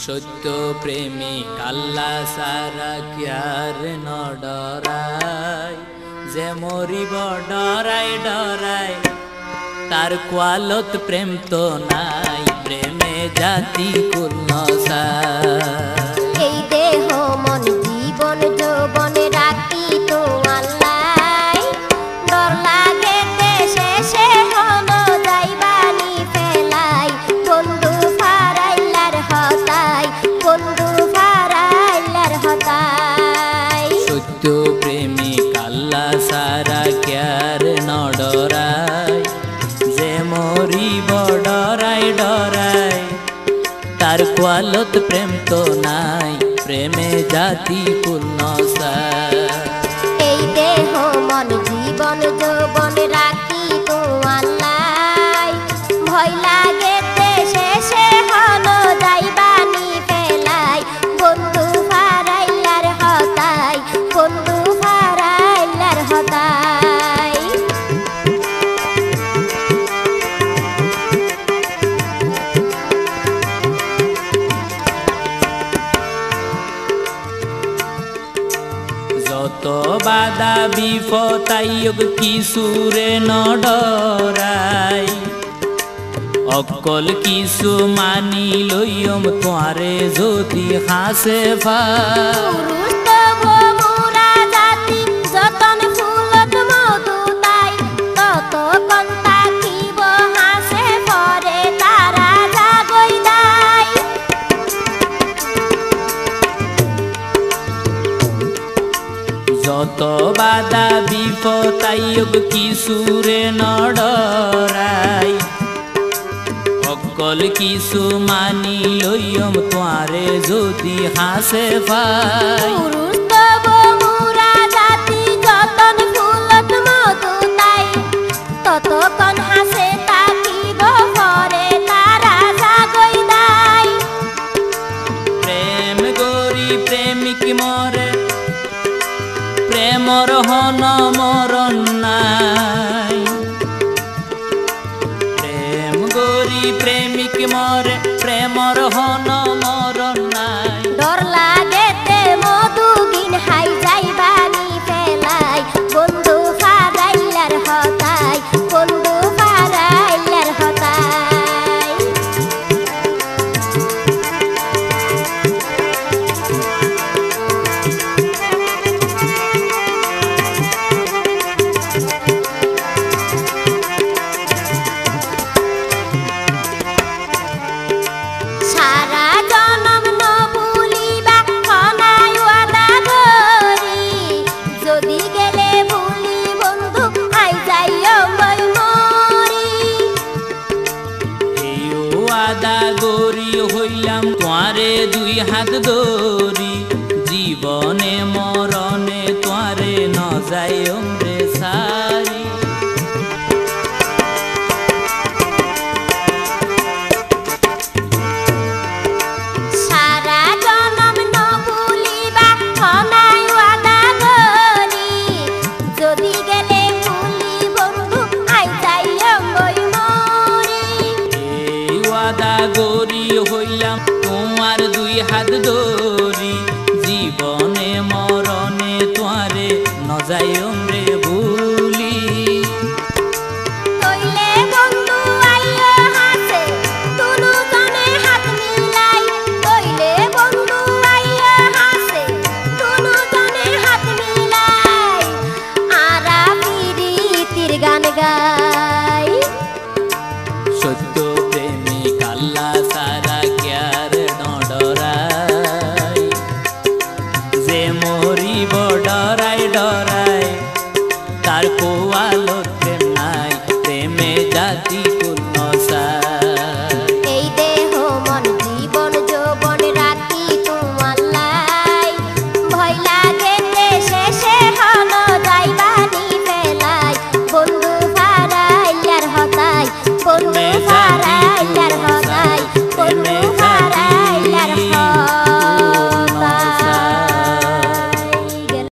সত্য প্রেমিক আল্লাহ সারা কিয়ার ন ডরায়, যে মরিব ডরাই ডরাই তার কোয়ালত প্রেম তো নাই, প্রেমে জাতি কুল নসায়। এই দেহ মন জীবন যৌবন রাখি তো আল্লাহ, ডর লাগে শেষে হন যাইবানি ফেলাই, বন্ধু ফারাইলার হতাই, বন্ধু ফারাইলার হতাই। সত্য প্রেমিক আল্লাহ সারা কিয়ার ন ডরায়, যে মরিব ডরাই ডরাই তার কোয়ালত প্রেম তো নাই, প্রেমে জাতি কুল নসায়। এই দেহ মন জীবন যৌবন রাখি তো আল্লাহ, ভয় লাগে শেষে হন যাইবানি ফেলাই, বন্ধু ফারাইলার হতাই, বন্ধু ফারাইলার হতাই। যত বাধা বিপদায়ক কিছুরে ন ডরাই, অকল কিছু মানি লইয়ম তোয়ারে যদি হাসে পাই। পুরুষ তব মোরা জাতি যতন ফুলত মধু তাই, ততক্ষণ থাকিব হাসে পরে তারা জাগই দায়। যত বাধা বিপদায়ক কিছুরে ন ডরাই, অকল কিছু মানি লইয়ম তোয়ারে যদি হাসে পাই। পুরুষ তব মোরা জাতি যতন ফুলত মধু তাই, ততক্ষণ হাসে থাকিব পরে তারা জাগই দায়। প্রেম গরি প্রেমিক মরে, প্রেমর হন মরণ নাই। প্রেম গরি প্রেমিক মরে, প্রেমর হন মরণ নাই। ডর লাগেতে মধুগিন হাই যাইবানি ফেলাই, বন্ধু ফারাইলার হতাই, বন্ধু ফারাইলার হতাই। সারা জনম ন ভুলিবা খনাই ওয়াদা করি, যদি গেলে ভুলি বন্ধু আই যাইও মই মরি। এই আদা গরি হইলাম তোয়ারে দুই হাত ধরি, জীবনে মরণে তোয়ারে ন যাই রে সারি। সারা জনম ন ভুলিবা খনাই ওয়াদা করি, যদি গেলে ভুলি বন্ধু আই যাইও মই মরি। এই ওয়াদা গরি হইলাম তোমার দুই হাত ধরি, জীবনে মরণে তোয়ারে ন যাই রে ভুলি। কইলে বন্ধু আইও হাসে তুনু জনে হাত মিলাই, কইলে বন্ধু আইও হাসে তুনু জনে হাত মিলাই, আরা পিরিতির গান গাই। সত্য প্রেমিক আল্লাহ সারা কিয়ার ন ডরাই, যে মরিব ডরাই ডরাই তার কোয়ালত প্রেম নাই, প্রেমে জাতি কুল